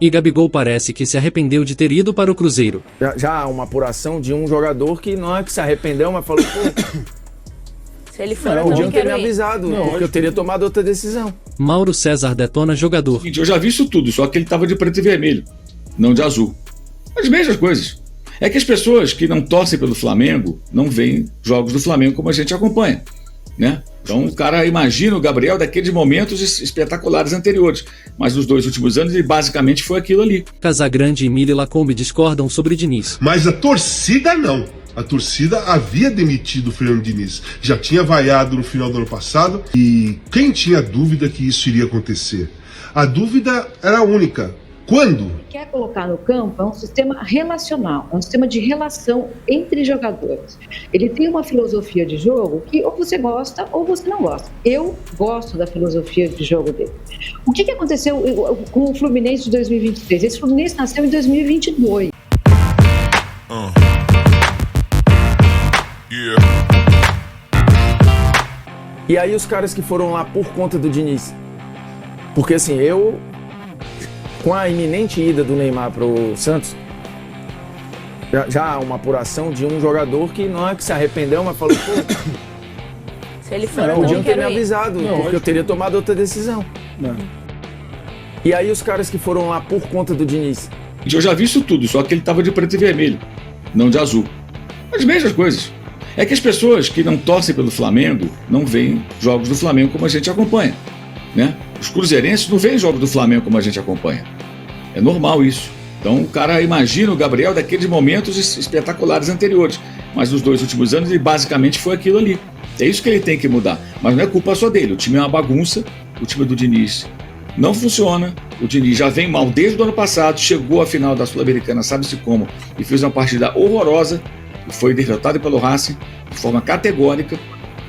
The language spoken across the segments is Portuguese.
E Gabigol parece que se arrependeu de ter ido para o Cruzeiro. Já há uma apuração de um jogador que não é que se arrependeu, mas falou, pô, Se ele for, eu podiam não ter quero me ir. avisado, porque eu teria tomado outra decisão. Mauro César detona jogador. Seguinte, eu já vi isso tudo, só que ele estava de preto e vermelho, não de azul. As mesmas coisas. É que as pessoas que não torcem pelo Flamengo não veem jogos do Flamengo como a gente acompanha, né? Então o cara imagina o Gabriel daqueles momentos espetaculares anteriores, mas nos 2 últimos anos ele basicamente foi aquilo ali. Casagrande e Mili Lacombe discordam sobre Diniz. Mas a torcida não. A torcida havia demitido o Fernando Diniz. Já tinha vaiado no final do ano passado e quem tinha dúvida que isso iria acontecer? A dúvida era única. Quando? Quer colocar no campo é um sistema relacional, é um sistema de relação entre jogadores. Ele tem uma filosofia de jogo que ou você gosta ou você não gosta. Eu gosto da filosofia de jogo dele. O que aconteceu com o Fluminense de 2023? Esse Fluminense nasceu em 2022. E aí os caras que foram lá por conta do Diniz. Porque assim, com a iminente ida do Neymar pro Santos, já há uma apuração de um jogador que não é que se arrependeu, mas falou, pô, Se ele for, eu podiam não ter quero me ir. avisado, porque eu teria tomado outra decisão. E aí os caras que foram lá por conta do Diniz. Eu já vi isso tudo, só que ele estava de preto e vermelho, não de azul. As mesmas coisas. É que as pessoas que não torcem pelo Flamengo não veem jogos do Flamengo como a gente acompanha, né? Os cruzeirenses não veem jogos do Flamengo como a gente acompanha. É normal isso. Então o cara imagina o Gabriel daqueles momentos espetaculares anteriores, mas nos 2 últimos anos ele basicamente foi aquilo ali. É isso que ele tem que mudar. Mas não é culpa só dele. O time é uma bagunça, o time do Diniz não funciona. O Diniz já vem mal desde o ano passado, chegou à final da Sul-Americana, sabe-se como, e fez uma partida horrorosa, e foi derrotado pelo Racing de forma categórica,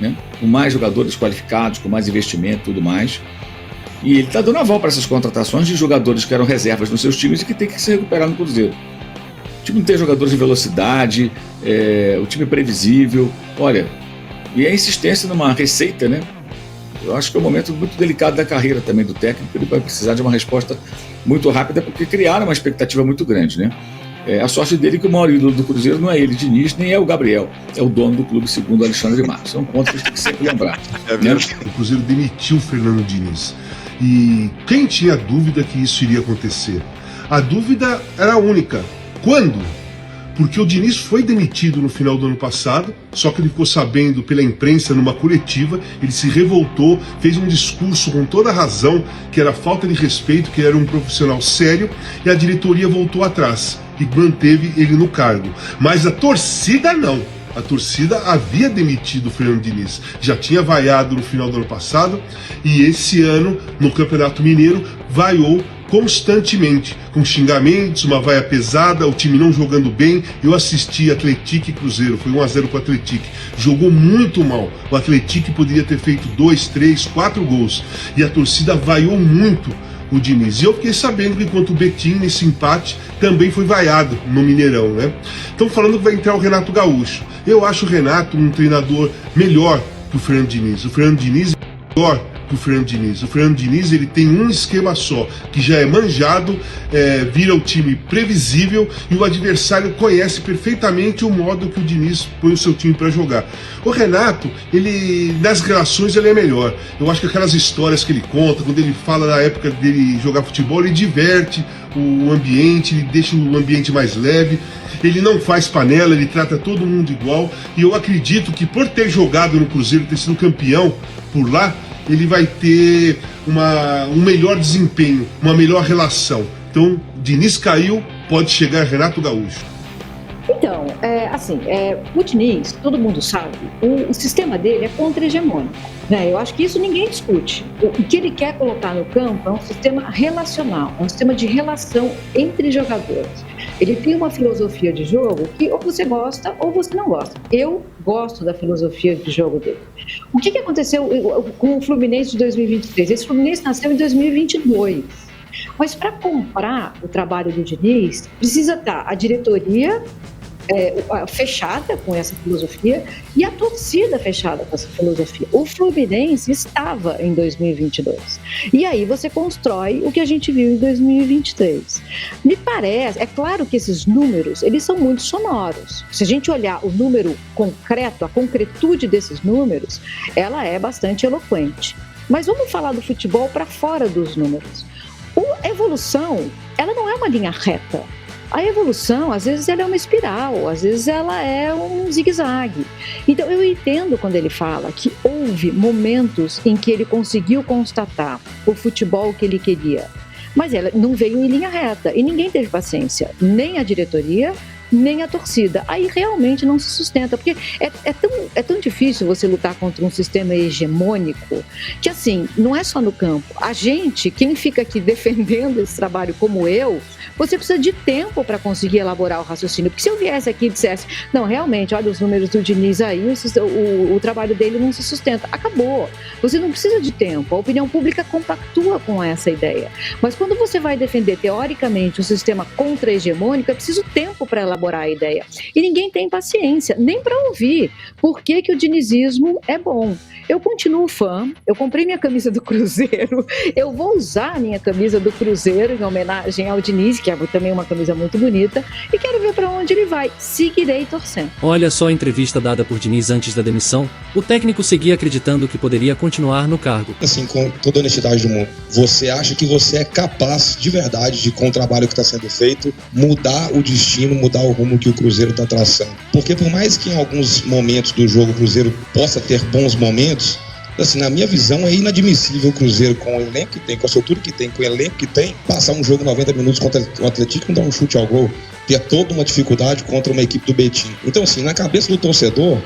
né? Com mais jogadores qualificados, com mais investimento e tudo mais. E ele está dando aval para essas contratações de jogadores que eram reservas nos seus times e que tem que se recuperar no Cruzeiro. O time não tem jogadores de velocidade, o time é previsível. Olha, e a insistência numa receita, né? Eu acho que é um momento muito delicado da carreira também do técnico. Ele vai precisar de uma resposta muito rápida, porque criaram uma expectativa muito grande, né? A sorte dele é que o maior ídolo do Cruzeiro não é ele, Diniz, nem é o Gabriel. É o dono do clube, segundo Alexandre Matos. São pontos que a gente tem que sempre lembrar. Né? O Cruzeiro demitiu o Fernando Diniz. E quem tinha dúvida que isso iria acontecer? A dúvida era única. Quando? Porque o Diniz foi demitido no final do ano passado, só que ele ficou sabendo pela imprensa numa coletiva, ele se revoltou, fez um discurso com toda a razão, que era falta de respeito, que era um profissional sério, e a diretoria voltou atrás e manteve ele no cargo. Mas a torcida não. A torcida havia demitido o Fernando Diniz. Já tinha vaiado no final do ano passado e esse ano, no Campeonato Mineiro, vaiou constantemente, com xingamentos, uma vaia pesada, o time não jogando bem. Eu assisti Atlético e Cruzeiro, foi 1-0 para o Atlético. Jogou muito mal. O Atlético poderia ter feito 2, 3, 4 gols. E a torcida vaiou muito o Diniz. E eu fiquei sabendo que enquanto o Betim, nesse empate, também foi vaiado no Mineirão, né? Estão falando que vai entrar o Renato Gaúcho. Eu acho o Renato um treinador melhor que o Fernando Diniz. O Fernando Diniz é melhor que o Fernando Diniz. O Fernando Diniz, ele tem um esquema só, que já é manjado, vira o time previsível e o adversário conhece perfeitamente o modo que o Diniz põe o seu time para jogar. O Renato, ele nas relações ele é melhor. Eu acho que aquelas histórias que ele conta, quando ele fala da época dele jogar futebol, ele diverte o ambiente, ele deixa o ambiente mais leve. Ele não faz panela, ele trata todo mundo igual. E eu acredito que por ter jogado no Cruzeiro, ter sido campeão por lá, ele vai ter um melhor desempenho, uma melhor relação. Então, Diniz caiu, pode chegar Renato Gaúcho. Então, o Diniz, todo mundo sabe, o sistema dele é contra-hegemônico, né? Eu acho que isso ninguém discute. O que ele quer colocar no campo é um sistema relacional, é um sistema de relação entre jogadores. Ele tem uma filosofia de jogo que ou você gosta ou você não gosta. Eu gosto da filosofia de jogo dele. O que aconteceu com o Fluminense de 2023? Esse Fluminense nasceu em 2022. Mas para comprar o trabalho do Diniz, precisa estar a diretoria fechada com essa filosofia e a torcida fechada com essa filosofia. O Fluminense estava em 2022. E aí você constrói o que a gente viu em 2023. Me parece, é claro que esses números, eles são muito sonoros. Se a gente olhar o número concreto, a concretude desses números, ela é bastante eloquente. Mas vamos falar do futebol para fora dos números. A evolução, ela não é uma linha reta. A evolução, às vezes, ela é uma espiral, às vezes ela é um zigue-zague. Então, eu entendo quando ele fala que houve momentos em que ele conseguiu constatar o futebol que ele queria, mas ela não veio em linha reta e ninguém teve paciência, nem a diretoria, nem a torcida. Aí realmente não se sustenta, porque é tão difícil você lutar contra um sistema hegemônico que, assim, não é só no campo. A gente, quem fica aqui defendendo esse trabalho como eu, você precisa de tempo para conseguir elaborar o raciocínio. Porque se eu viesse aqui e dissesse, não, realmente, olha os números do Diniz aí, o trabalho dele não se sustenta. Acabou. Você não precisa de tempo. A opinião pública compactua com essa ideia. Mas quando você vai defender, teoricamente, um sistema contra-hegemônico, é preciso tempo para elaborar a ideia. E ninguém tem paciência, nem para ouvir por que o dinizismo é bom. Eu continuo fã, eu comprei minha camisa do Cruzeiro, eu vou usar a minha camisa do Cruzeiro em homenagem ao Diniz, que é também uma camisa muito bonita, e quero ver para onde ele vai. Seguirei torcendo. Olha só a entrevista dada por Diniz antes da demissão. O técnico seguia acreditando que poderia continuar no cargo. Assim, com toda a honestidade do mundo, você acha que você é capaz, de verdade, de, com o trabalho que está sendo feito, mudar o destino, mudar o rumo que o Cruzeiro está traçando? Porque por mais que em alguns momentos do jogo o Cruzeiro possa ter bons momentos, assim, na minha visão, é inadmissível o Cruzeiro, com o elenco que tem, com a estrutura que tem, com o elenco que tem, passar um jogo 90 minutos contra o Atlético e não dar um chute ao gol, que é toda uma dificuldade contra uma equipe do Betim. Então, assim, na cabeça do torcedor,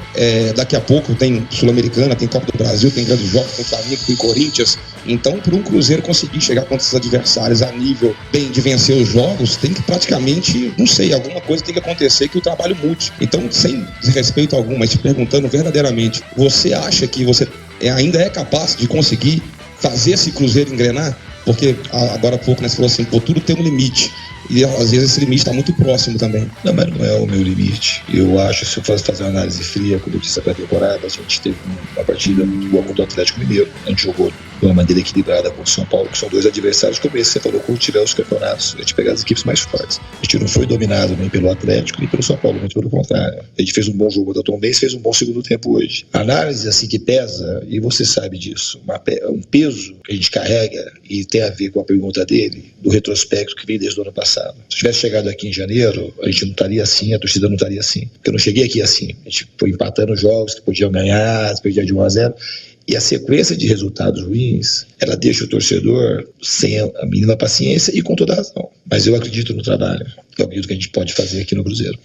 daqui a pouco tem Sul-Americana, tem Copa do Brasil, tem grandes jogos, tem Flamengo, tem Corinthians. Então, para um Cruzeiro conseguir chegar contra esses adversários a nível bem de vencer os jogos, tem que praticamente, não sei, alguma coisa tem que acontecer que o trabalho mude. Então, sem desrespeito algum, mas te perguntando verdadeiramente, você acha que você ainda é capaz de conseguir fazer esse Cruzeiro engrenar? Porque agora há pouco, né, você falou assim, pô, tudo tem um limite. E às vezes esse limite está muito próximo também. Não, mas não é o meu limite. Eu acho, se eu fosse fazer uma análise fria, quando eu disse a pré-temporada, a gente teve uma partida muito boa contra o Atlético Mineiro. A gente jogou de uma maneira equilibrada contra o São Paulo, que são dois adversários, como esse, você falou, curtirão os campeonatos, a gente pegar as equipes mais fortes. A gente não foi dominado nem pelo Atlético, nem pelo São Paulo, muito pelo contrário. A gente fez um bom jogo contra o Tom Benz, fez um bom segundo tempo hoje. A análise, assim, que pesa, e você sabe disso, um peso que a gente carrega, e tem a ver com a pergunta dele, do retrospecto que vem desde o ano passado. Se eu tivesse chegado aqui em janeiro, a gente não estaria assim, a torcida não estaria assim. Porque eu não cheguei aqui assim. A gente foi empatando jogos que podiam ganhar, perdia de 1-0. E a sequência de resultados ruins, ela deixa o torcedor sem a mínima paciência e com toda razão. Mas eu acredito no trabalho. Eu acredito que a gente pode fazer aqui no Cruzeiro.